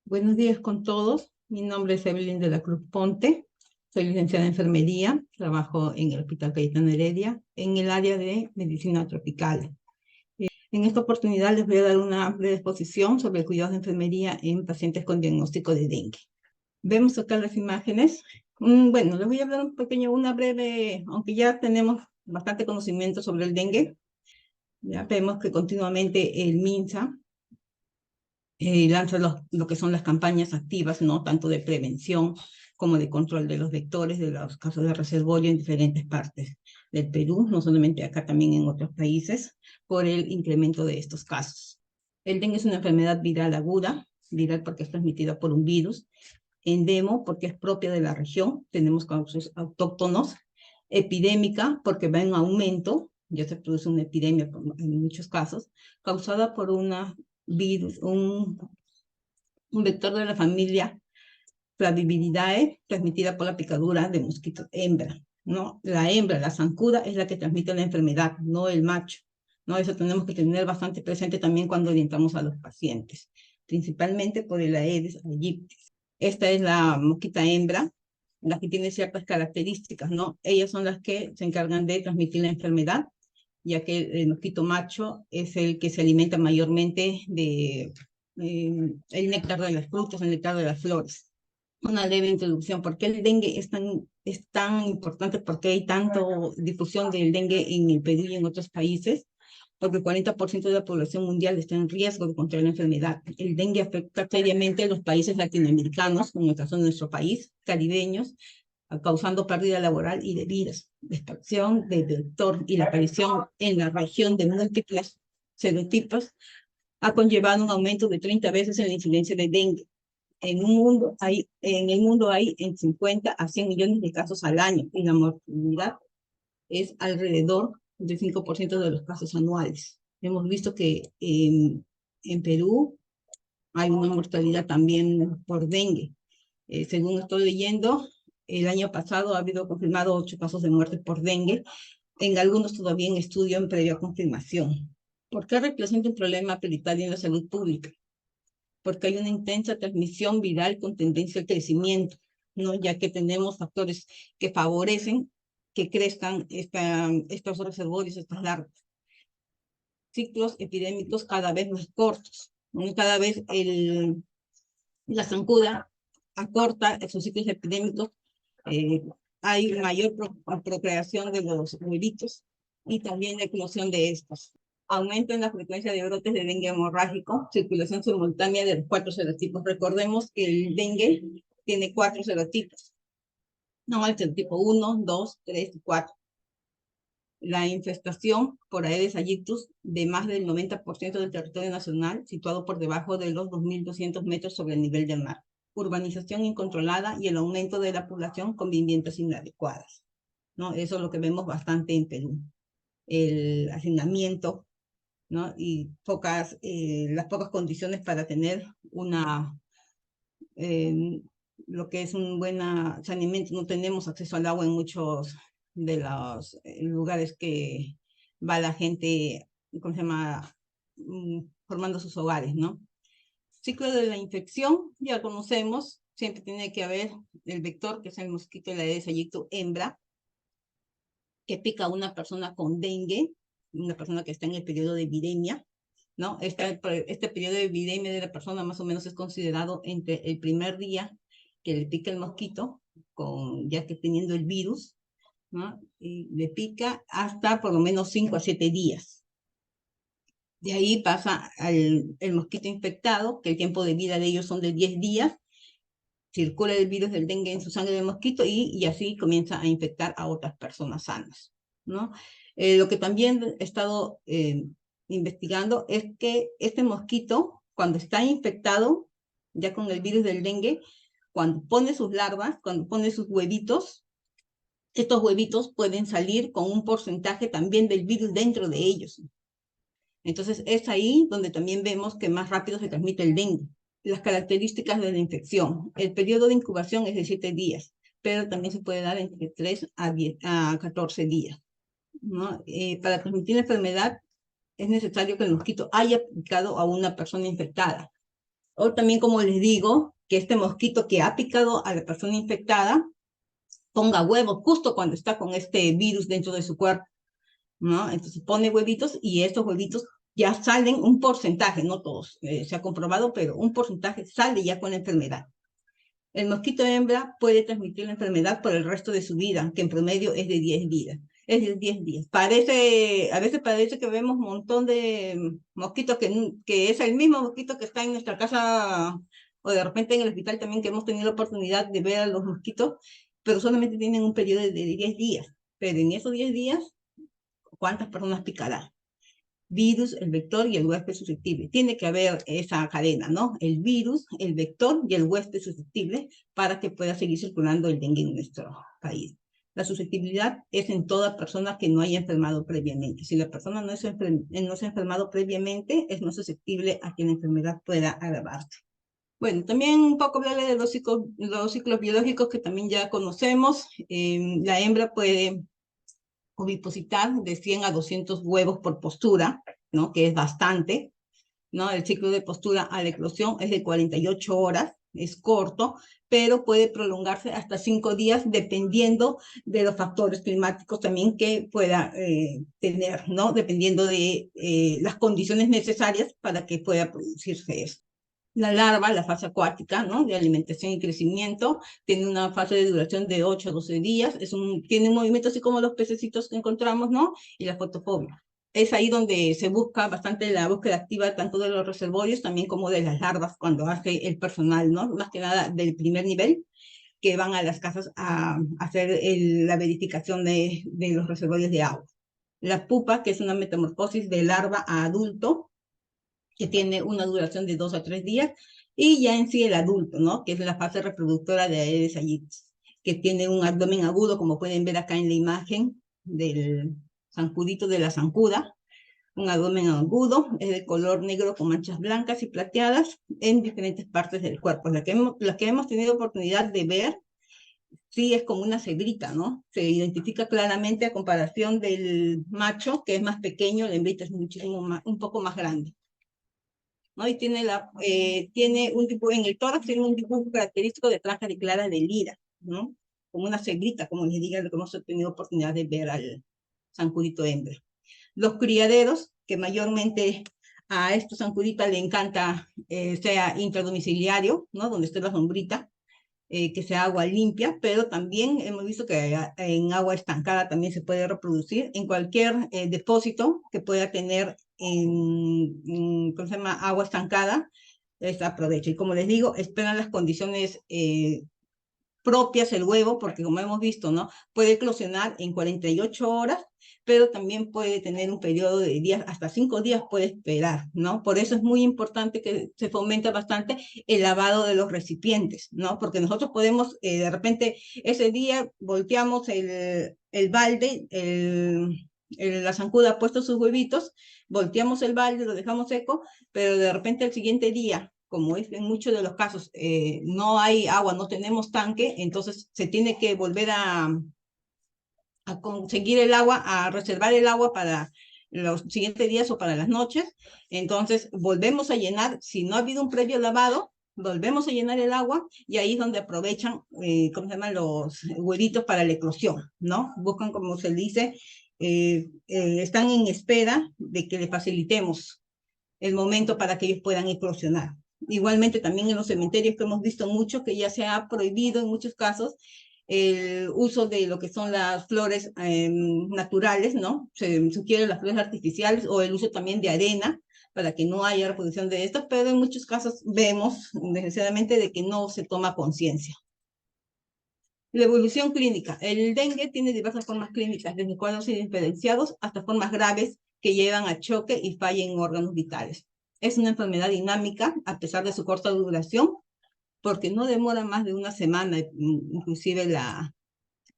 Buenos días con todos. Mi nombre es Evelyn de la Cruz Ponte. Soy licenciada en enfermería. Trabajo en el Hospital Cayetano Heredia en el área de medicina tropical. En esta oportunidad les voy a dar una breve exposición sobre el cuidado de enfermería en pacientes con diagnóstico de dengue. Vemos acá las imágenes. Bueno, les voy a dar una breve, aunque ya tenemos bastante conocimiento sobre el dengue. Ya vemos que continuamente el MINSA lanza lo que son las campañas activas, ¿no? Tanto de prevención como de control de los vectores, de los casos de reservorio en diferentes partes del Perú, no solamente acá, también en otros países, por el incremento de estos casos. El dengue es una enfermedad viral aguda, viral porque es transmitida por un virus, endemo porque es propia de la región, tenemos casos autóctonos, epidémica porque va en aumento, ya se produce una epidemia en muchos casos, causada por una virus, un vector de la familia Flaviviridae, transmitida por la picadura de mosquito hembra, ¿no? La hembra, la zancuda, es la que transmite la enfermedad, no el macho, ¿no? Eso tenemos que tener bastante presente también cuando orientamos a los pacientes, principalmente por el Aedes aegypti. Esta es la mosquita hembra, la que tiene ciertas características, ¿no? Ellas son las que se encargan de transmitir la enfermedad, ya que el mosquito macho es el que se alimenta mayormente de el néctar de las frutas, el néctar de las flores. Una leve introducción. ¿Por qué el dengue es tan importante? ¿Por qué hay tanta difusión del dengue en el Perú y en otros países? Porque el 40% de la población mundial está en riesgo de contraer la enfermedad. El dengue afecta seriamente a los países latinoamericanos, como en el caso de nuestro país, caribeños, causando pérdida laboral y de vidas. La extracción del vector y la aparición en la región de múltiples serotipos ha conllevado un aumento de 30 veces en la incidencia de dengue. En el mundo hay en 50 a 100 millones de casos al año y la mortalidad es alrededor del 5% de los casos anuales. Hemos visto que en Perú hay una mortalidad también por dengue. Según estoy leyendo, el año pasado ha habido confirmado 8 casos de muerte por dengue, en algunos todavía en estudio en previa confirmación. ¿Por qué representa un problema prioritario en la salud pública? Porque hay una intensa transmisión viral con tendencia al crecimiento, ¿no? Ya que tenemos factores que favorecen que crezcan estos reservorios, estas larvas. Ciclos epidémicos cada vez más cortos, ¿no? Cada vez la zancuda acorta esos ciclos epidémicos, hay mayor procreación de los huevitos y también la eclosión de estos. Aumento en la frecuencia de brotes de dengue hemorrágico, circulación simultánea de los 4 serotipos. Recordemos que el dengue tiene 4 serotipos, no, el serotipo 1, 2, 3 y 4. La infestación por Aedes aegypti de más del 90% del territorio nacional, situado por debajo de los 2.200 metros sobre el nivel del mar. Urbanización incontrolada y el aumento de la población con viviendas inadecuadas, ¿no? Eso es lo que vemos bastante en Perú. El hacinamiento, ¿no? Y las pocas condiciones para tener lo que es un buen saneamiento. No tenemos acceso al agua en muchos de los lugares que va la gente, ¿cómo se llama? Formando sus hogares, ¿no? Ciclo de la infección, ya conocemos, siempre tiene que haber el vector, que es el mosquito de la Aedes aegypti hembra, que pica a una persona con dengue, una persona que está en el periodo de viremia, ¿no? Este periodo de viremia de la persona más o menos es considerado entre el primer día que le pica el mosquito, ya que teniendo el virus, ¿no? Y le pica hasta por lo menos 5 a 7 días. De ahí pasa el mosquito infectado, que el tiempo de vida de ellos son de 10 días, circula el virus del dengue en su sangre de mosquito y así comienza a infectar a otras personas sanas, ¿no? Lo que también he estado investigando es que este mosquito, cuando está infectado, ya con el virus del dengue, cuando pone sus larvas, cuando pone sus huevitos, estos huevitos pueden salir con un porcentaje también del virus dentro de ellos. Entonces es ahí donde también vemos que más rápido se transmite el dengue. Las características de la infección. El periodo de incubación es de 7 días, pero también se puede dar entre 3 a 14 días, ¿no? Para transmitir la enfermedad es necesario que el mosquito haya picado a una persona infectada. O también, como les digo, que este mosquito que ha picado a la persona infectada ponga huevos justo cuando está con este virus dentro de su cuerpo, ¿no? Entonces pone huevitos y estos huevitos ya salen un porcentaje, no todos, se ha comprobado, pero un porcentaje sale ya con la enfermedad. El mosquito hembra puede transmitir la enfermedad por el resto de su vida, que en promedio es de 10 días. Es de 10 días. A veces parece que vemos un montón de mosquitos que es el mismo mosquito que está en nuestra casa o de repente en el hospital también, que hemos tenido la oportunidad de ver a los mosquitos, pero solamente tienen un periodo de 10 días. Pero en esos 10 días, ¿cuántas personas picará? Virus, el vector y el huésped susceptible. Tiene que haber esa cadena, ¿no? El virus, el vector y el huésped susceptible para que pueda seguir circulando el dengue en nuestro país. La susceptibilidad es en toda persona que no haya enfermado previamente. Si la persona no se ha enfermado previamente, es no susceptible a que la enfermedad pueda agravarse. Bueno, también un poco hablarle de los ciclos biológicos que también ya conocemos. La hembra puede ovipositar de 100 a 200 huevos por postura, ¿no? Que es bastante, ¿no? El ciclo de postura a la eclosión es de 48 horas, es corto, pero puede prolongarse hasta 5 días dependiendo de los factores climáticos también que pueda tener, ¿no? Dependiendo de las condiciones necesarias para que pueda producirse esto. La larva, la fase acuática, ¿no? De alimentación y crecimiento, tiene una fase de duración de 8 a 12 días, tiene un movimiento así como los pececitos que encontramos, ¿no? Y la fotofobia. Es ahí donde se busca bastante la búsqueda activa tanto de los reservorios también como de las larvas cuando hace el personal, ¿no? Más que nada del primer nivel, que van a las casas a hacer la verificación de los reservorios de agua. La pupa, que es una metamorfosis de larva a adulto, que tiene una duración de 2 a 3 días, y ya en sí el adulto, ¿no? Que es la fase reproductora de Aedes aegypti, que tiene un abdomen agudo, como pueden ver acá en la imagen del zancudito de la zancuda, un abdomen agudo, es de color negro con manchas blancas y plateadas en diferentes partes del cuerpo. La que hemos tenido oportunidad de ver, sí es como una cebrita, ¿no? Se identifica claramente a comparación del macho, que es más pequeño, la hembrita es muchísimo más, un poco más grande, ¿no? Y tiene un dibujo, en el tórax tiene un dibujo característico de franja de clara de lira, ¿no? Como una cebrita, como les diga, lo que hemos tenido oportunidad de ver al zancudito hembra. Los criaderos, que mayormente a estos zancuditas le encanta sea intradomiciliario, ¿no? Donde esté la sombrita, que sea agua limpia, pero también hemos visto que en agua estancada también se puede reproducir en cualquier depósito que pueda tener ¿cómo se llama? Agua estancada, les aprovecha. Y como les digo, esperan las condiciones propias el huevo, porque como hemos visto, ¿no? Puede eclosionar en 48 horas, pero también puede tener un periodo de días, hasta 5 días puede esperar, ¿no? Por eso es muy importante que se fomente bastante el lavado de los recipientes, ¿no? Porque nosotros podemos, de repente, ese día volteamos el balde, la zancuda ha puesto sus huevitos, volteamos el balde, lo dejamos seco, pero de repente el siguiente día, como es en muchos de los casos, no hay agua, no tenemos tanque, entonces se tiene que volver a conseguir el agua, a reservar el agua para los siguientes días o para las noches. Entonces volvemos a llenar, si no ha habido un previo lavado, volvemos a llenar el agua y ahí es donde aprovechan, ¿cómo se llaman? Los huevitos para la eclosión, ¿no? Buscan, como se dice, están en espera de que le facilitemos el momento para que ellos puedan eclosionar. Igualmente también en los cementerios, que hemos visto mucho que ya se ha prohibido en muchos casos el uso de lo que son las flores naturales, ¿no? Se sugiere las flores artificiales o el uso también de arena para que no haya reproducción de estas, pero en muchos casos vemos desgraciadamente de que no se toma conciencia. La evolución clínica. El dengue tiene diversas formas clínicas, desde cuadros indiferenciados hasta formas graves que llevan a choque y falla en órganos vitales. Es una enfermedad dinámica, a pesar de su corta duración, porque no demora más de una semana, inclusive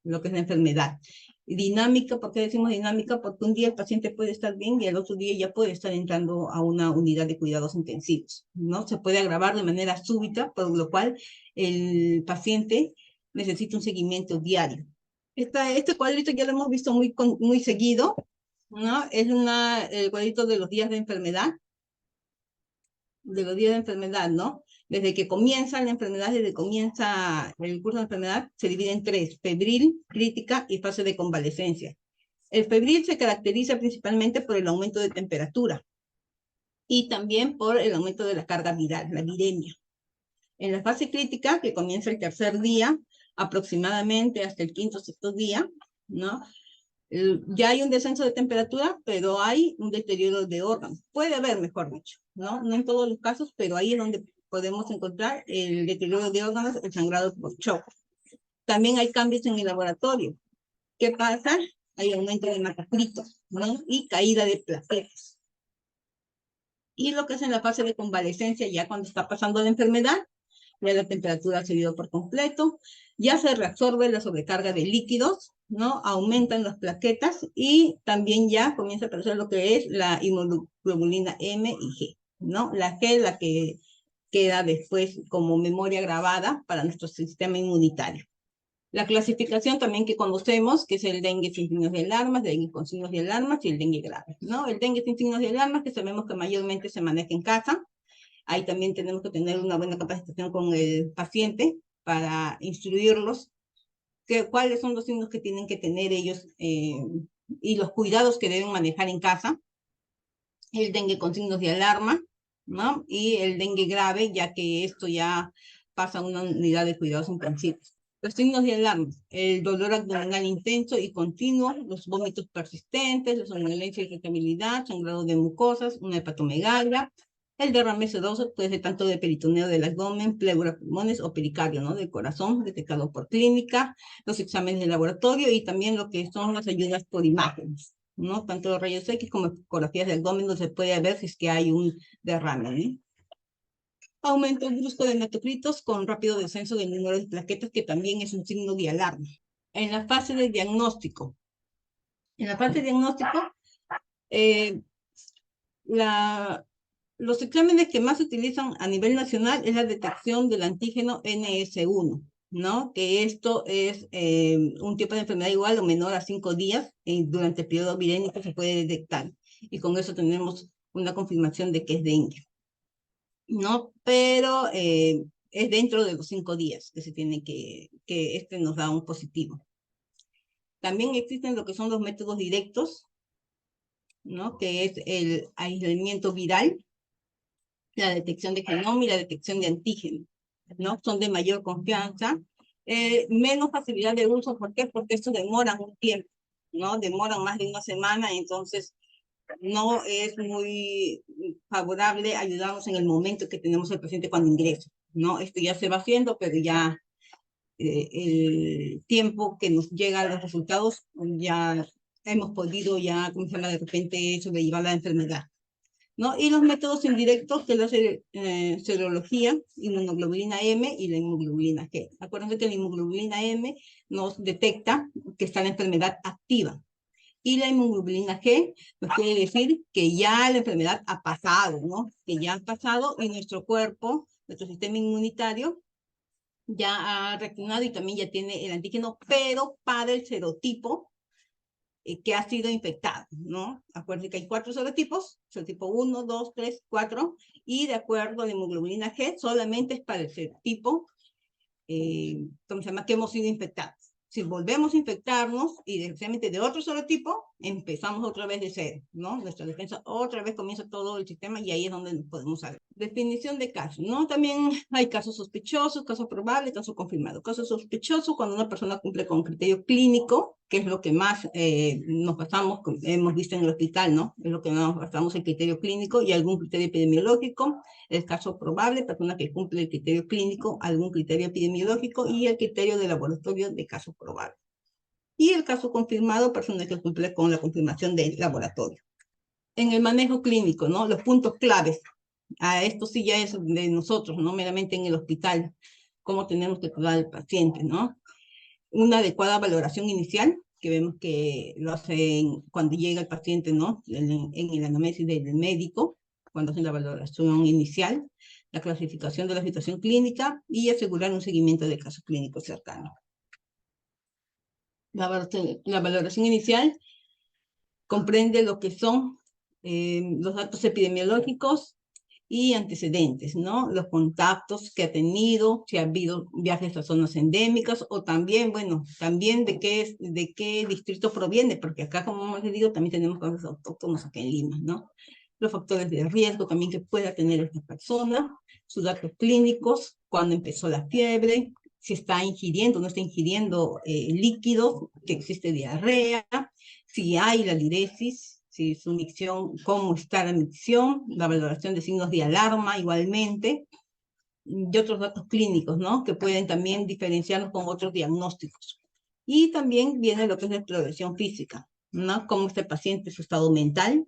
lo que es la enfermedad. Dinámica, ¿por qué decimos dinámica? Porque un día el paciente puede estar bien y el otro día ya puede estar entrando a una unidad de cuidados intensivos, ¿no? Se puede agravar de manera súbita, por lo cual el paciente necesita un seguimiento diario. Este cuadrito ya lo hemos visto muy seguido, ¿no? Es el cuadrito de los días de enfermedad, ¿no? Desde que comienza la enfermedad, desde que comienza el curso de la enfermedad, se divide en tres: febril, crítica y fase de convalecencia. El febril se caracteriza principalmente por el aumento de temperatura y también por el aumento de la carga viral, la viremia. En la fase crítica, que comienza el tercer día, aproximadamente hasta el quinto o sexto día, ¿no? Ya hay un descenso de temperatura, pero hay un deterioro de órganos. Puede haber, mejor dicho, ¿no? No en todos los casos, pero ahí es donde podemos encontrar el deterioro de órganos, el sangrado por shock. También hay cambios en el laboratorio. ¿Qué pasa? Hay aumento de hematocritos, ¿no? Y caída de plaquetas. Y lo que es en la fase de convalecencia, ya cuando está pasando la enfermedad, ya la temperatura ha subido por completo, ya se reabsorbe la sobrecarga de líquidos, ¿no? Aumentan las plaquetas y también ya comienza a aparecer lo que es la inmunoglobulina M y G, ¿no? La G, la que queda después como memoria grabada para nuestro sistema inmunitario. La clasificación también que conocemos, que es el dengue sin signos de alarma, dengue con signos de alarma y el dengue grave, ¿no? El dengue sin signos de alarma, que sabemos que mayormente se maneja en casa. Ahí también tenemos que tener una buena capacitación con el paciente para instruirlos cuáles son los signos que tienen que tener ellos y los cuidados que deben manejar en casa. El dengue con signos de alarma, ¿no? Y el dengue grave, ya que esto ya pasa a una unidad de cuidados intensivos. Los signos de alarma: el dolor abdominal intenso y continuo, los vómitos persistentes, la somnolencia y irritabilidad, sangrado de mucosas, una hepatomegalia. El derrame sedoso puede ser tanto de peritoneo del abdomen, pleura, pulmones o pericardio, ¿no? Del corazón, detectado por clínica, los exámenes de laboratorio y también lo que son las ayudas por imágenes, ¿no? Tanto rayos X como ecografías del abdomen, donde se puede ver si es que hay un derrame, ¿no? Aumento brusco de hematocritos con rápido descenso del número de plaquetas, que también es un signo de alarma. En la fase de diagnóstico. En la fase de diagnóstico, los exámenes que más se utilizan a nivel nacional es la detección del antígeno NS1, ¿no? Que esto es un tipo de enfermedad igual o menor a 5 días durante el periodo virénico se puede detectar. Y con eso tenemos una confirmación de que es dengue, ¿no? Pero es dentro de los 5 días que se tiene que este nos da un positivo. También existen lo que son los métodos directos, ¿no? Que es el aislamiento viral, la detección de genoma y la detección de antígeno, ¿no? Son de mayor confianza, menos facilidad de uso. ¿Por qué? Porque esto demora un tiempo, ¿no? Demoran más de una semana, entonces no es muy favorable ayudarnos en el momento que tenemos el paciente cuando ingresa, ¿no? Esto ya se va haciendo, pero ya el tiempo que nos llega a los resultados, ya hemos podido ya comenzar de repente sobrellevar la enfermedad, ¿no? Y los métodos indirectos, que es la serología, inmunoglobulina M y la inmunoglobulina G. Acuérdense que la inmunoglobulina M nos detecta que está la enfermedad activa. Y la inmunoglobulina G nos quiere decir que ya la enfermedad ha pasado, ¿no? Que ya ha pasado y nuestro cuerpo, nuestro sistema inmunitario, ya ha reaccionado y también ya tiene el antígeno, pero para el serotipo que ha sido infectado, ¿no? Acuérdense que hay 4 serotipos, serotipo 1, 2, 3, 4, y de acuerdo a la hemoglobina G, solamente es para el serotipo, ¿cómo se llama?, que hemos sido infectados. Si volvemos a infectarnos y especialmente de otro serotipo, empezamos otra vez de cero, ¿no? Nuestra defensa otra vez comienza todo el sistema y ahí es donde nos podemos saber. Definición de casos, ¿no? También hay casos sospechosos, casos probables, casos confirmados. Casos sospechosos cuando una persona cumple con criterio clínico, que es lo que más nos basamos, hemos visto en el hospital, ¿no? Es lo que nos basamos el criterio clínico y algún criterio epidemiológico. El caso probable, persona que cumple el criterio clínico, algún criterio epidemiológico y el criterio de laboratorio de caso probable. Y el caso confirmado, persona que cumple con la confirmación del laboratorio. En el manejo clínico, ¿no? Los puntos claves. Esto sí ya es de nosotros, no meramente en el hospital, cómo tenemos que cuidar al paciente, ¿no? Una adecuada valoración inicial, que vemos que lo hacen cuando llega el paciente, ¿no? En el anamnesis del médico, cuando hacen la valoración inicial, la clasificación de la situación clínica y asegurar un seguimiento de casos clínicos cercanos. La valoración inicial comprende lo que son los datos epidemiológicos, y antecedentes, ¿no? Los contactos que ha tenido, si ha habido viajes a zonas endémicas, o también, bueno, también de qué distrito proviene, porque acá, como hemos dicho, también tenemos cosas autóctonas acá en Lima, ¿no? Los factores de riesgo también que pueda tener esta persona, sus datos clínicos, cuándo empezó la fiebre, si está ingiriendo o no está ingiriendo líquidos, que existe diarrea, si hay la liresis, si su micción, cómo está la micción, la valoración de signos de alarma igualmente, y otros datos clínicos, ¿no? Que pueden también diferenciarnos con otros diagnósticos. Y también viene lo que es la exploración física, ¿no? Cómo está el paciente, su estado mental,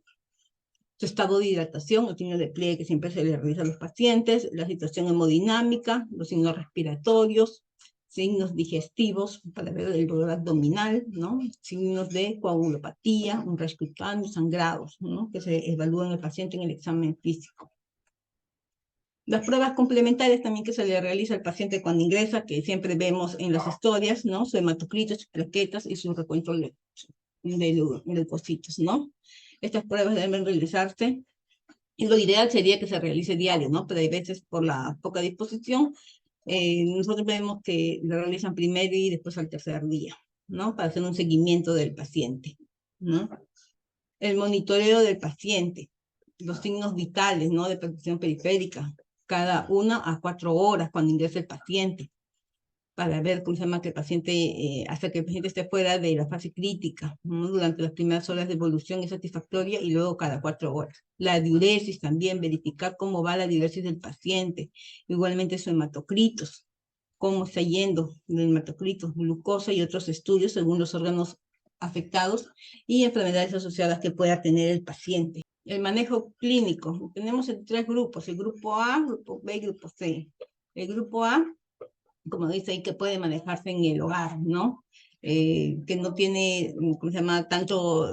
su estado de hidratación, el signo de pliegue que siempre se le realiza a los pacientes, la situación hemodinámica, los signos respiratorios, signos digestivos para ver el dolor abdominal, ¿no? Signos de coagulopatía, un rash cutáneo, sangrados, ¿no? Que se evalúan en el paciente en el examen físico. Las pruebas complementarias también que se le realiza al paciente cuando ingresa, que siempre vemos en las historias, ¿no? Su hematocritos, sus plaquetas y su recuento de leucocitos, ¿no? Estas pruebas deben realizarse y lo ideal sería que se realice diario, ¿no? Pero hay veces por la poca disposición, nosotros vemos que lo realizan primero y después al tercer día, ¿no? Para hacer un seguimiento del paciente, ¿no? El monitoreo del paciente, los signos vitales, ¿no? De percusión periférica, cada 1 a 4 horas cuando ingresa el paciente, para ver cómo se llama que el paciente, hasta que el paciente esté fuera de la fase crítica, ¿no? Durante las primeras horas de evolución es satisfactoria y luego cada 4 horas. La diuresis también, verificar cómo va la diuresis del paciente, igualmente su hematocritos, cómo está yendo el hematocritos, glucosa y otros estudios según los órganos afectados y enfermedades asociadas que pueda tener el paciente. El manejo clínico, tenemos 3 grupos, el grupo A, grupo B y grupo C. El grupo A, como dice ahí, que puede manejarse en el hogar, ¿no? Que no tiene, ¿cómo se llama?, tanto,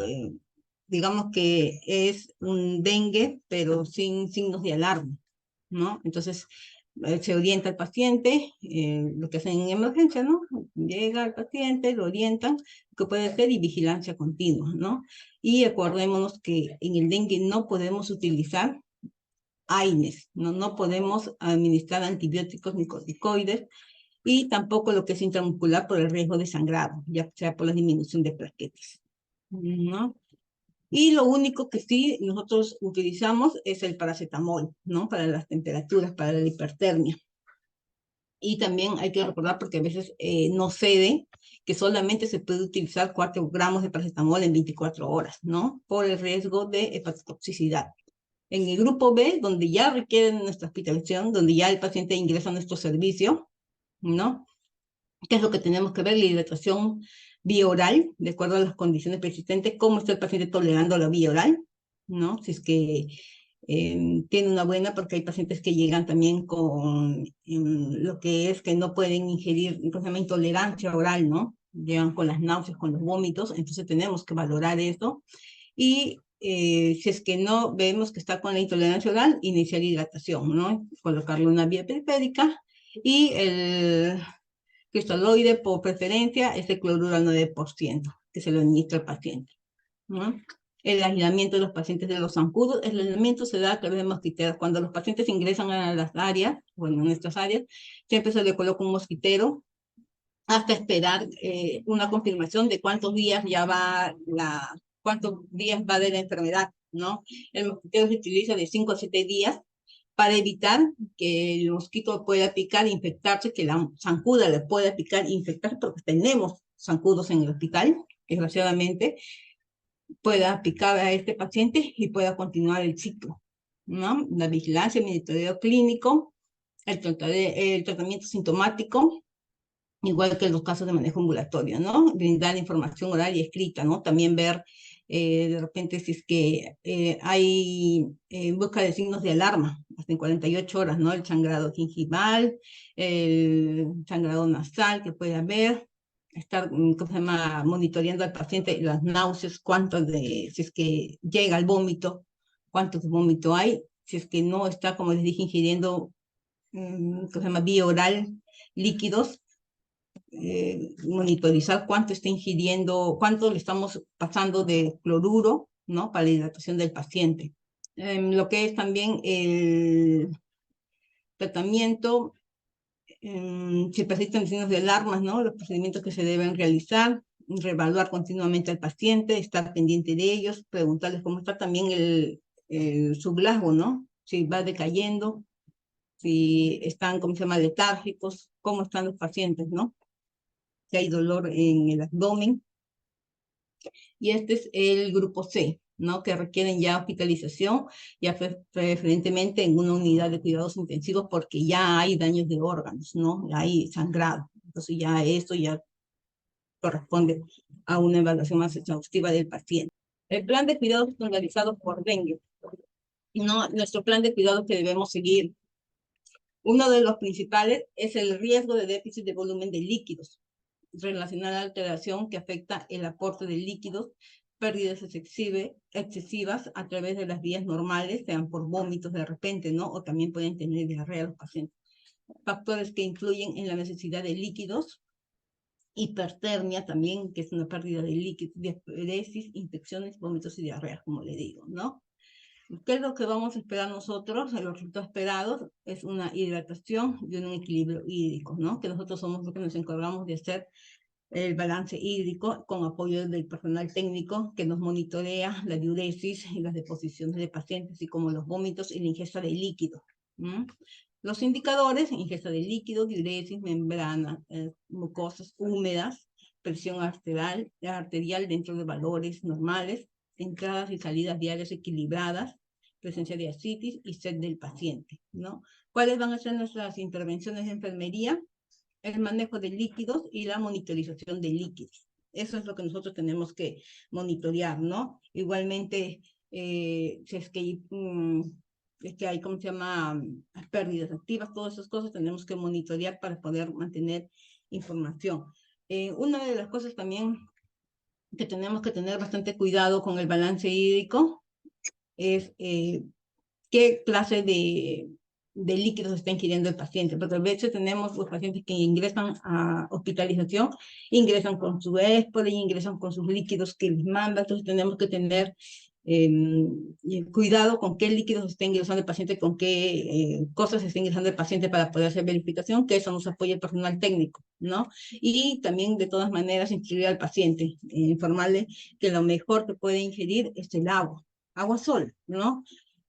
digamos que es un dengue, pero sin signos de alarma, ¿no? Entonces, se orienta al paciente, lo que hacen en emergencia, ¿no? Llega el paciente, lo orientan, que puede ser y vigilancia continua, ¿no? Y acordémonos que en el dengue no podemos utilizar AINES, no podemos administrar antibióticos ni corticoides, y tampoco lo que es intramuscular por el riesgo de sangrado, ya sea por la disminución de plaquetas, ¿no? Y lo único que sí nosotros utilizamos es el paracetamol, ¿no? Para las temperaturas, para la hipertermia. Y también hay que recordar, porque a veces no cede, que solamente se puede utilizar 4 gramos de paracetamol en 24 horas, ¿no? Por el riesgo de hepatotoxicidad. En el grupo B, donde ya requieren nuestra hospitalización, donde ya el paciente ingresa a nuestro servicio, ¿no? ¿Qué es lo que tenemos que ver? La hidratación vía oral, de acuerdo a las condiciones persistentes, cómo está el paciente tolerando la vía oral, ¿no? Si es que tiene una buena, porque hay pacientes que llegan también con lo que es que no pueden ingerir, se llama intolerancia oral, ¿no? Llegan con las náuseas, con los vómitos, entonces tenemos que valorar eso. Y si es que no vemos que está con la intolerancia oral, iniciar hidratación, ¿no? Colocarle una vía periférica y el cristaloide, por preferencia, es de cloruro al 9%, que se lo administra al paciente, ¿no? El aislamiento de los pacientes de los zancudos, el aislamiento se da a través de mosquiteros. Cuando los pacientes ingresan a las áreas, bueno, en nuestras áreas, siempre se le coloca un mosquitero hasta esperar una confirmación de cuántos días ya va cuántos días va de la enfermedad, ¿no? El mosquitero se utiliza de 5 a 7 días para evitar que el mosquito pueda picar e infectarse, que la zancuda le pueda picar e infectarse, porque tenemos zancudos en el hospital, desgraciadamente, pueda picar a este paciente y pueda continuar el ciclo, ¿no? La vigilancia, el monitoreo clínico, el tratamiento sintomático, igual que en los casos de manejo ambulatorio, ¿no? Brindar información oral y escrita, ¿no? También ver de repente si es que hay busca de signos de alarma, hasta en 48 horas, ¿no? El sangrado gingival, el sangrado nasal que puede haber, estar, ¿cómo se llama?, monitoreando al paciente las náuseas, si es que llega al vómito, cuánto de vómito hay, si es que no está, como les dije, ingiriendo, ¿cómo se llama?, vía oral, líquidos, monitorizar cuánto está ingiriendo, cuánto le estamos pasando de cloruro, ¿no? Para la hidratación del paciente. lo que es también el tratamiento, si persisten signos de alarmas, ¿no? Los procedimientos que se deben realizar, reevaluar continuamente al paciente, estar pendiente de ellos, preguntarles cómo está también su Glasgow, ¿no? Si va decayendo, si están, ¿cómo se llama?, letárgicos, cómo están los pacientes, ¿no? Si hay dolor en el abdomen. Y este es el grupo C, ¿no? Que requieren ya hospitalización, ya preferentemente en una unidad de cuidados intensivos porque ya hay daños de órganos, ¿no? Hay sangrado. Entonces ya esto ya corresponde a una evaluación más exhaustiva del paciente. El plan de cuidados organizado por dengue, ¿no? Nuestro plan de cuidados que debemos seguir. Uno de los principales es el riesgo de déficit de volumen de líquidos, relacionada a la alteración que afecta el aporte de líquidos, pérdidas excesivas a través de las vías normales, sean por vómitos de repente, ¿no? O también pueden tener diarrea los pacientes. Factores que influyen en la necesidad de líquidos, hipertermia también, que es una pérdida de líquidos, diaperesis, infecciones, vómitos y diarrea, como le digo, ¿no? ¿Qué es lo que vamos a esperar nosotros? Los resultados esperados es una hidratación y un equilibrio hídrico, ¿no? Que nosotros somos los que nos encargamos de hacer el balance hídrico con apoyo del personal técnico que nos monitorea la diuresis y las deposiciones de pacientes, así como los vómitos y la ingesta de líquido. Los indicadores: ingesta de líquido, diuresis, membrana, mucosas húmedas, presión arterial dentro de valores normales, entradas y salidas diarias equilibradas, presencia de ascitis y sed del paciente, ¿no? ¿Cuáles van a ser nuestras intervenciones de enfermería? El manejo de líquidos y la monitorización de líquidos. Eso es lo que nosotros tenemos que monitorear, ¿no? Igualmente, si es que hay, ¿cómo se llama?, pérdidas activas, todas esas cosas tenemos que monitorear para poder mantener información. Una de las cosas también que tenemos que tener bastante cuidado con el balance hídrico es qué clase de líquidos está ingiriendo el paciente, porque a veces tenemos los pacientes que ingresan a hospitalización, ingresan con su éspole, ingresan con sus líquidos que les manda, entonces tenemos que tener cuidado con qué líquidos está ingresando el paciente, con qué cosas está ingresando el paciente para poder hacer verificación, que eso nos apoya el personal técnico, ¿no? Y también de todas maneras instruir al paciente, informarle que lo mejor que puede ingerir es el agua sola, ¿no?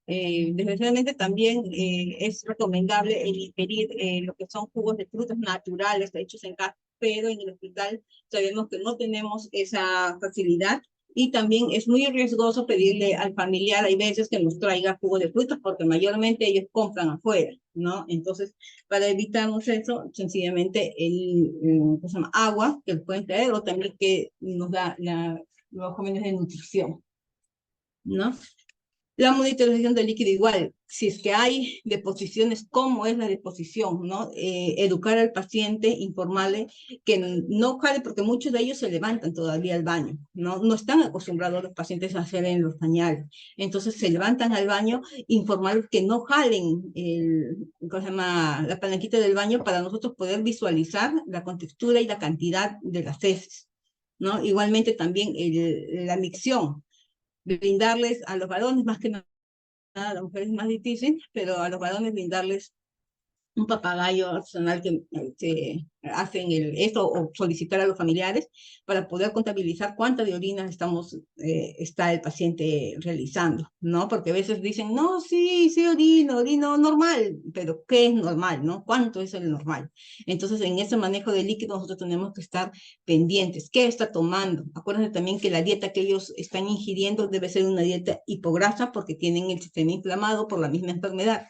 Desgraciadamente también es recomendable el ingerir lo que son jugos de frutas naturales hechos en casa, pero en el hospital sabemos que no tenemos esa facilidad y también es muy riesgoso pedirle al familiar, hay veces que nos traiga jugo de frutas porque mayormente ellos compran afuera, ¿no? Entonces, para evitarnos eso, sencillamente ¿cómo se llama?, agua que pueden traer o también que nos da los jóvenes de nutrición, ¿no? La monitorización del líquido igual, si es que hay deposiciones, cómo es la deposición, ¿no? Educar al paciente, informarle que no jale, porque muchos de ellos se levantan todavía al baño, ¿no? No están acostumbrados los pacientes a hacer en los pañales. Entonces se levantan al baño, informar que no jalen ¿cómo se llama?, la palanquita del baño para nosotros poder visualizar la contextura y la cantidad de las heces, ¿no? Igualmente también la micción, brindarles a los varones, más que nada a las mujeres es más difícil, pero a los varones brindarles un papagayo artesanal que hacen esto o solicitar a los familiares para poder contabilizar cuánta de orina está el paciente realizando, ¿no? Porque a veces dicen, no, sí orino normal, pero ¿qué es normal, no? ¿Cuánto es el normal? Entonces, en ese manejo de líquidos nosotros tenemos que estar pendientes. ¿Qué está tomando? Acuérdense también que la dieta que ellos están ingiriendo debe ser una dieta hipograsa porque tienen el sistema inflamado por la misma enfermedad.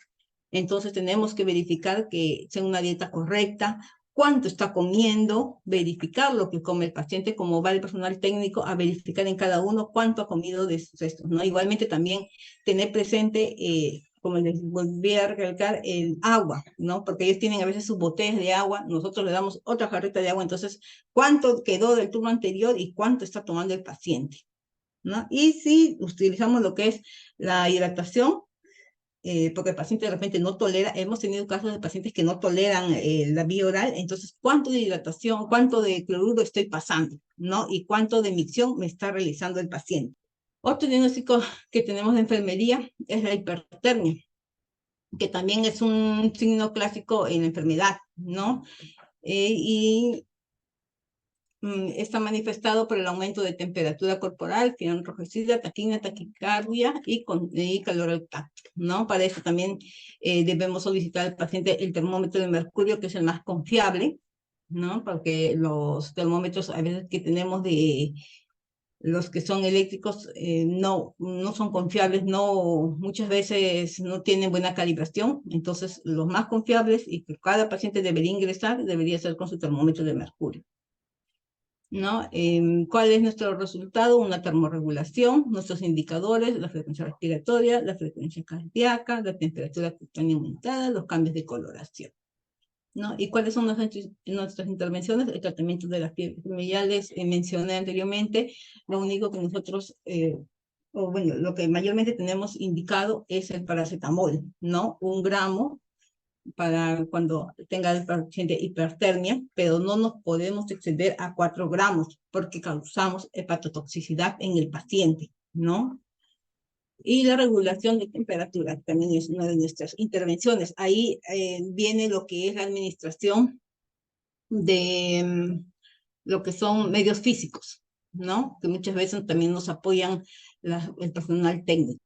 Entonces tenemos que verificar que sea una dieta correcta, cuánto está comiendo, verificar lo que come el paciente, como va el personal técnico a verificar en cada uno cuánto ha comido de sus restos, ¿no? Igualmente también tener presente, como les volví a recalcar, el agua, ¿no? Porque ellos tienen a veces sus botellas de agua, nosotros le damos otra jarrita de agua, entonces, ¿cuánto quedó del turno anterior y cuánto está tomando el paciente, ¿no? Y si utilizamos lo que es la hidratación, porque el paciente de repente no tolera, hemos tenido casos de pacientes que no toleran la vía oral, entonces, ¿cuánto de hidratación, cuánto de cloruro estoy pasando, ¿no? Y cuánto de micción me está realizando el paciente, Otro diagnóstico que tenemos de enfermería es la hipertermia, que también es un signo clásico en la enfermedad, ¿no? Y está manifestado por el aumento de temperatura corporal, fiebre enrojecida, taquimia, taquicardia y calor al tacto, ¿no? Para eso también debemos solicitar al paciente el termómetro de mercurio, que es el más confiable, ¿no? Porque los termómetros a veces que tenemos de los que son eléctricos no son confiables, muchas veces no tienen buena calibración, entonces los más confiables y que cada paciente debería ingresar debería ser con su termómetro de mercurio, ¿no? ¿Cuál es nuestro resultado? Una termorregulación, nuestros indicadores, la frecuencia respiratoria, la frecuencia cardíaca, la temperatura cutánea aumentada, los cambios de coloración, ¿no? ¿Y cuáles son nuestras intervenciones? El tratamiento de las fiebres. Como ya les mencioné anteriormente, lo único que nosotros, o bueno, lo que mayormente tenemos indicado es el paracetamol, ¿no? 1 gramo para cuando tenga el paciente hipertermia, pero no nos podemos exceder a 4 gramos porque causamos hepatotoxicidad en el paciente, ¿no? Y la regulación de temperatura también es una de nuestras intervenciones. Ahí viene lo que es la administración de lo que son medios físicos, ¿no? Que muchas veces también nos apoyan el personal técnico.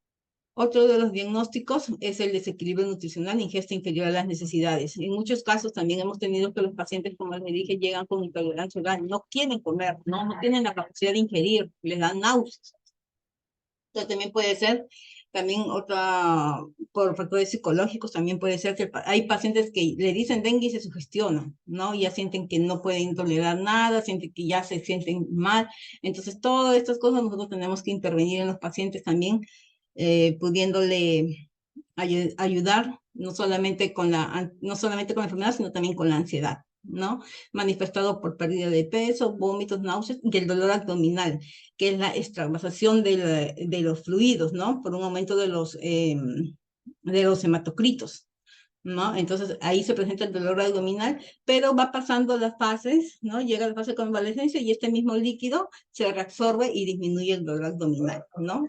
Otro de los diagnósticos es el desequilibrio nutricional, ingesta inferior a las necesidades. En muchos casos también hemos tenido que los pacientes, como les dije, llegan con intolerancia oral, no quieren comer, no tienen la capacidad de ingerir, les dan náuseas. Entonces también puede ser, también otra, por factores psicológicos, también puede ser que hay pacientes que le dicen dengue y se sugestionan, ¿no? Ya sienten que no pueden tolerar nada, sienten que ya se sienten mal. Entonces todas estas cosas nosotros tenemos que intervenir en los pacientes también, pudiéndole ayudar no solamente con la enfermedad, sino también con la ansiedad, ¿no? Manifestado por pérdida de peso, vómitos, náuseas y el dolor abdominal, que es la extravasación de los fluidos, ¿no? Por un aumento de los hematocritos, ¿no? Entonces ahí se presenta el dolor abdominal, pero va pasando las fases, ¿no? Llega la fase de convalescencia y este mismo líquido se reabsorbe y disminuye el dolor abdominal, ¿no?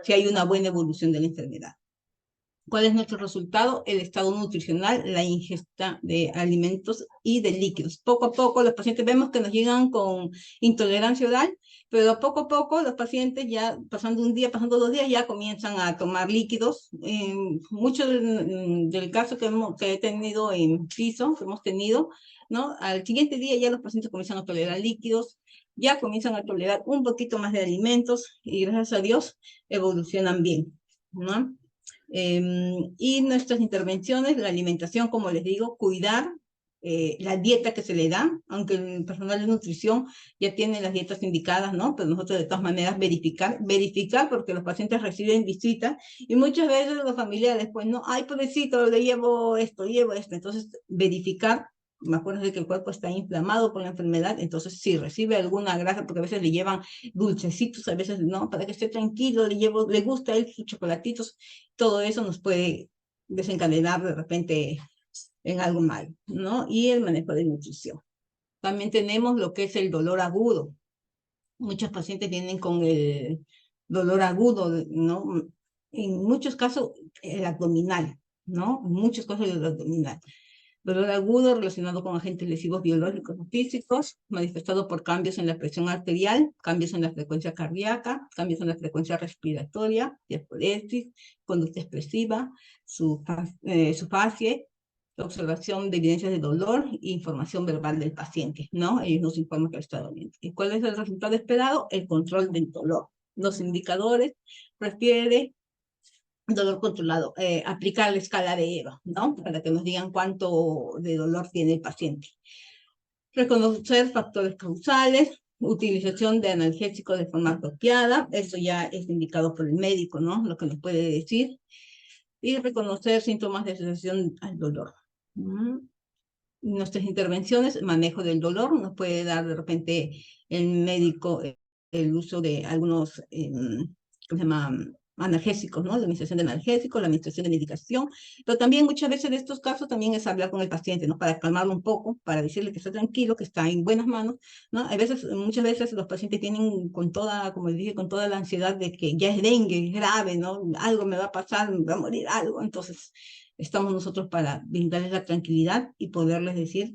Si hay una buena evolución de la enfermedad. ¿Cuál es nuestro resultado? El estado nutricional, la ingesta de alimentos y de líquidos. Poco a poco los pacientes vemos que nos llegan con intolerancia oral, pero poco a poco los pacientes ya pasando un día, pasando 2 días, ya comienzan a tomar líquidos. Mucho del caso que he tenido en piso, que hemos tenido, ¿no? Al siguiente día ya los pacientes comienzan a tolerar líquidos, ya comienzan a tolerar un poquito más de alimentos y gracias a Dios evolucionan bien, ¿no? Y nuestras intervenciones, la alimentación, como les digo, cuidar la dieta que se le da, aunque el personal de nutrición ya tiene las dietas indicadas, ¿no? Pero nosotros de todas maneras verificar porque los pacientes reciben visita y muchas veces los familiares, pues no, ay, pobrecito, le llevo esto, entonces verificar. Me acuerdo de que el cuerpo está inflamado por la enfermedad, entonces si recibe alguna grasa, porque a veces le llevan dulcecitos, a veces no, para que esté tranquilo, le gusta a él sus chocolatitos, todo eso nos puede desencadenar de repente en algo malo, ¿no? Y el manejo de nutrición. También tenemos lo que es el dolor agudo. Muchos pacientes vienen con el dolor agudo, ¿no? En muchos casos el abdominal, ¿no? En muchos casos el abdominal. Dolor agudo relacionado con agentes lesivos biológicos o físicos, manifestado por cambios en la presión arterial, cambios en la frecuencia cardíaca, cambios en la frecuencia respiratoria, diaforesis, conducta expresiva, su facie, observación de evidencias de dolor e información verbal del paciente, ¿no? Ellos nos informan que está doliendo. ¿Y cuál es el resultado esperado? El control del dolor. Los indicadores refiere dolor controlado, aplicar la escala de EVA, ¿no? Para que nos digan cuánto de dolor tiene el paciente. Reconocer factores causales, utilización de analgésicos de forma apropiada, eso ya es indicado por el médico, ¿no? Lo que nos puede decir. Y reconocer síntomas de asociación al dolor. Nuestras intervenciones, manejo del dolor, nos puede dar de repente el médico el uso de algunos, ¿cómo se llama? analgésicos, ¿no? La administración de analgésicos, la administración de medicación, pero también muchas veces de estos casos también es hablar con el paciente, ¿no? Para calmarlo un poco, para decirle que está tranquilo, que está en buenas manos, ¿no? A veces, muchas veces los pacientes tienen con toda, como les dije, con toda la ansiedad de que ya es dengue, es grave, ¿no? Algo me va a pasar, me va a morir algo, entonces estamos nosotros para brindarles la tranquilidad y poderles decir,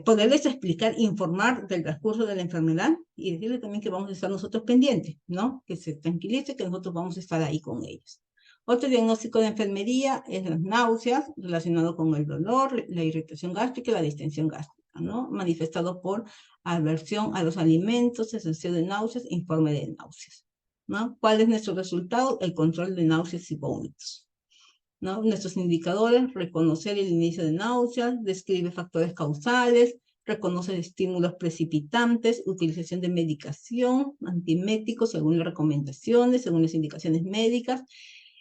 poderles explicar, informar del transcurso de la enfermedad y decirles también que vamos a estar nosotros pendientes, ¿no? Que se tranquilice, que nosotros vamos a estar ahí con ellos. Otro diagnóstico de enfermería es las náuseas, relacionado con el dolor, la irritación gástrica y la distensión gástrica, ¿no? Manifestado por aversión a los alimentos, sensación de náuseas, informe de náuseas, ¿no? ¿Cuál es nuestro resultado? El control de náuseas y vómitos. ¿No? Nuestros indicadores: reconocer el inicio de náuseas, describe factores causales, reconoce estímulos precipitantes, utilización de medicación, antieméticos según las recomendaciones, según las indicaciones médicas,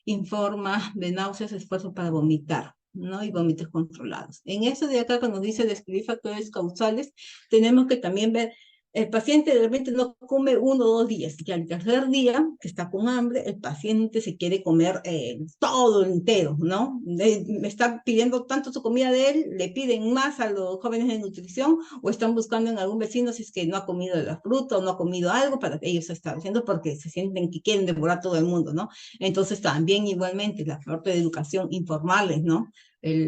informa de náuseas, esfuerzo para vomitar, ¿no? Y vómitos controlados. En eso de acá, cuando dice describir factores causales, tenemos que también ver, el paciente de repente no come 1 o 2 días, y al tercer día, que está con hambre, el paciente se quiere comer todo entero, ¿no? Me está pidiendo tanto su comida de él, le piden más a los jóvenes de nutrición, o están buscando en algún vecino si es que no ha comido la fruta o no ha comido algo para que ellos estén haciendo, porque se sienten que quieren devorar todo el mundo, ¿no? Entonces también igualmente la falta de educación, informarles, ¿no?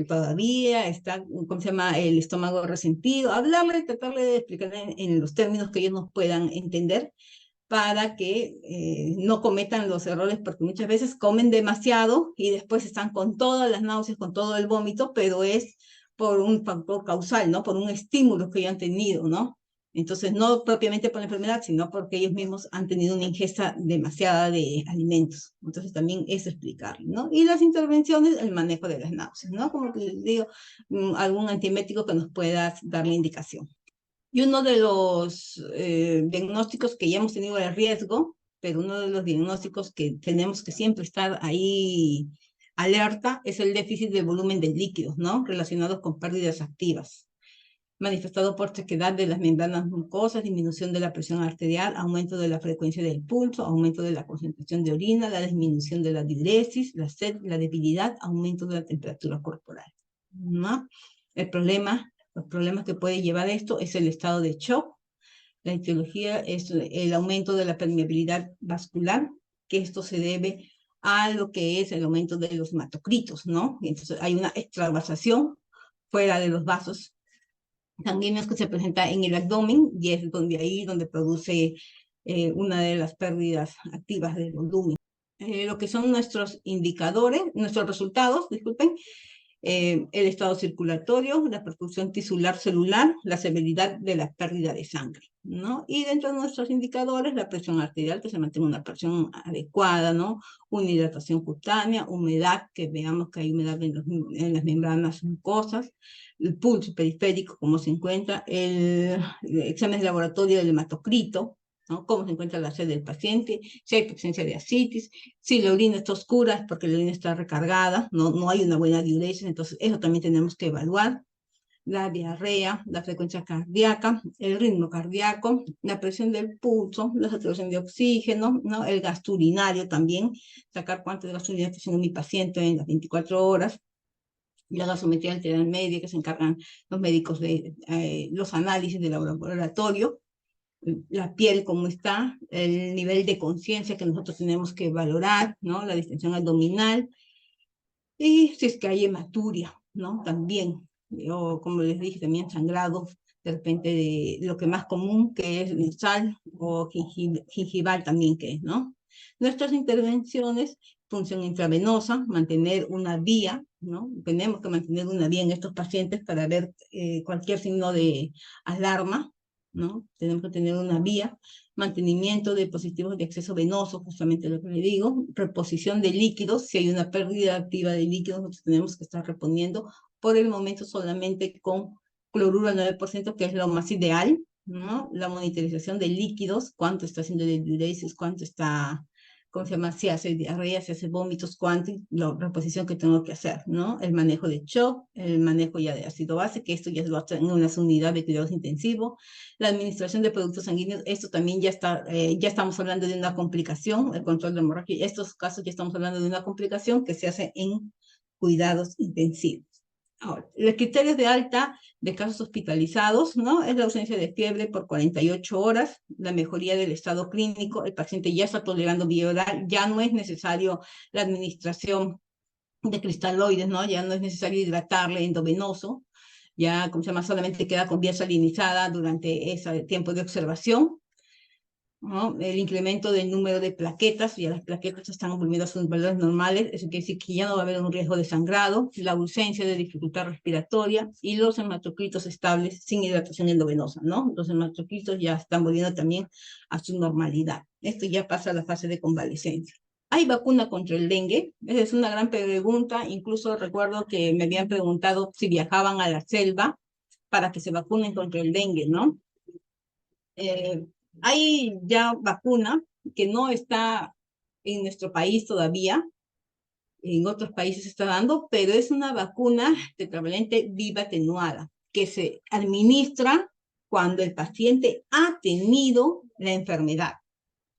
Todavía está, ¿cómo se llama?, el estómago resentido, hablarle, tratarle de explicarle en los términos que ellos nos puedan entender, para que no cometan los errores, porque muchas veces comen demasiado y después están con todas las náuseas, con todo el vómito, pero es por un factor causal, ¿no? Por un estímulo que ya han tenido, ¿no? Entonces, no propiamente por la enfermedad, sino porque ellos mismos han tenido una ingesta demasiada de alimentos. Entonces, también eso explicarlo, ¿no? Y las intervenciones, el manejo de las náuseas, ¿no? Como que les digo, algún antiemético que nos pueda dar la indicación. Y uno de los diagnósticos que ya hemos tenido de riesgo, pero uno de los diagnósticos que tenemos que siempre estar ahí alerta, es el déficit de volumen de líquidos, ¿no? Relacionados con pérdidas activas, manifestado por sequedad de las membranas mucosas, disminución de la presión arterial, aumento de la frecuencia del pulso, aumento de la concentración de orina, la disminución de la diuresis, la sed, la debilidad, aumento de la temperatura corporal, ¿no? Los problemas que puede llevar esto es el estado de shock. La etiología es el aumento de la permeabilidad vascular, que esto se debe a lo que es el aumento de los hematocritos, ¿no? Entonces hay una extravasación fuera de los vasos sanguíneos que se presenta en el abdomen, y es donde produce una de las pérdidas activas del volumen. Lo que son nuestros indicadores, nuestros resultados, disculpen, el estado circulatorio, la perfusión tisular celular, la severidad de la pérdida de sangre, ¿no? Y dentro de nuestros indicadores, la presión arterial, que se mantenga una presión adecuada, ¿no? Una hidratación cutánea, humedad, que veamos que hay humedad en las membranas mucosas, el pulso periférico, cómo se encuentra, el examen de laboratorio del hematocrito, ¿no? Cómo se encuentra la sed del paciente, si hay presencia de ascitis, si la orina está oscura es porque la orina está recargada, no hay una buena diuresis, entonces eso también tenemos que evaluar. La diarrea, la frecuencia cardíaca, el ritmo cardíaco, la presión del pulso, la saturación de oxígeno, ¿no? El gasto urinario también, sacar cuánto de gasto urinario está haciendo mi paciente en las 24 horas, la gasometría arterial media, que se encargan los médicos de los análisis del laboratorio, la piel cómo está, el nivel de conciencia que nosotros tenemos que valorar, ¿no? La distensión abdominal, y si es que hay hematuria, ¿no? También, o como les dije, también sangrado, de repente de lo que más común, que es nasal o gingival también, que es, ¿no? Nuestras intervenciones, función intravenosa, mantener una vía, ¿no? Tenemos que mantener una vía en estos pacientes para ver cualquier signo de alarma, ¿no? Tenemos que tener una vía, mantenimiento de dispositivos de acceso venoso, justamente lo que le digo, reposición de líquidos, si hay una pérdida activa de líquidos, nosotros tenemos que estar reponiendo, por el momento solamente con cloruro al 9%, que es lo más ideal, ¿no? La monitorización de líquidos, cuánto está haciendo de diuresis, cuánto está ¿cómo se llama? Si hace diarrea, si hace vómitos, cuánto, la reposición que tengo que hacer, ¿no? El manejo de shock, el manejo ya de ácido base, que esto ya lo hacen en una unidad de cuidados intensivos, la administración de productos sanguíneos, esto también ya está, ya estamos hablando de una complicación, el control de hemorragia, estos casos ya estamos hablando de una complicación que se hace en cuidados intensivos. Ahora, los criterios de alta de casos hospitalizados, ¿no? Es la ausencia de fiebre por 48 horas, la mejoría del estado clínico, el paciente ya está tolerando vía oral, ya no es necesario la administración de cristaloides, ¿no? Ya no es necesario hidratarle endovenoso, ya, como se llama, solamente queda con vía salinizada durante ese tiempo de observación, ¿no? El incremento del número de plaquetas, ya las plaquetas están volviendo a sus valores normales, eso quiere decir que ya no va a haber un riesgo de sangrado, la ausencia de dificultad respiratoria y los hematocritos estables sin hidratación endovenosa, ¿no? Los hematocritos ya están volviendo también a su normalidad. Esto ya pasa a la fase de convalecencia. ¿Hay vacuna contra el dengue? Esa es una gran pregunta, incluso recuerdo que me habían preguntado si viajaban a la selva para que se vacunen contra el dengue, ¿no? Hay ya vacuna que no está en nuestro país todavía, en otros países se está dando, pero es una vacuna tetravalente viva atenuada que se administra cuando el paciente ha tenido la enfermedad.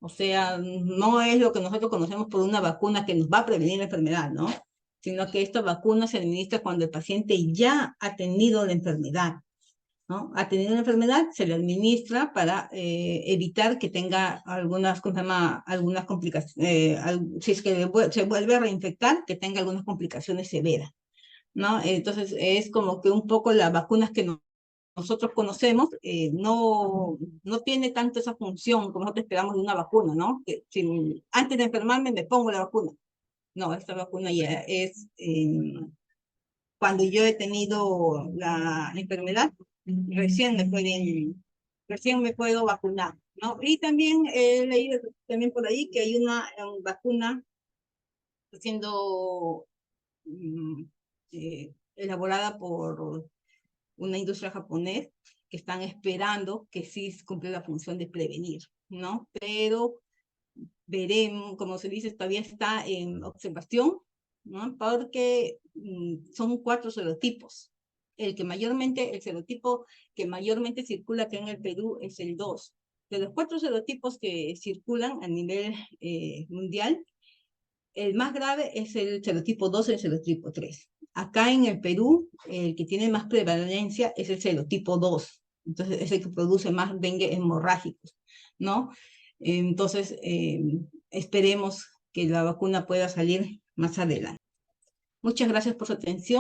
O sea, no es lo que nosotros conocemos por una vacuna que nos va a prevenir la enfermedad, ¿no? Sino que esta vacuna se administra cuando el paciente ya ha tenido la enfermedad, ¿no? Ha tenido una enfermedad, se le administra para evitar que tenga algunas, ¿cómo se llama? Algunas complicaciones, si es que se vuelve a reinfectar, que tenga algunas complicaciones severas, ¿no? Entonces es como que un poco las vacunas que nosotros conocemos no tiene tanto esa función como nosotros esperamos de una vacuna, ¿no? Que si antes de enfermarme me pongo la vacuna. No, esta vacuna ya es cuando yo he tenido la enfermedad, recién me puedo vacunar, ¿no? Y también he leído también por ahí que hay una vacuna siendo elaborada por una industria japonesa que están esperando que sí cumple la función de prevenir, ¿no? Pero veremos, como se dice, todavía está en observación, ¿no? Porque son 4 serotipos. El serotipo que mayormente circula acá en el Perú es el 2. De los 4 serotipos que circulan a nivel mundial, el más grave es el serotipo 2 y el serotipo 3. Acá en el Perú, el que tiene más prevalencia es el serotipo 2. Entonces, es el que produce más dengue hemorrágicos, ¿no? Entonces, esperemos que la vacuna pueda salir más adelante. Muchas gracias por su atención.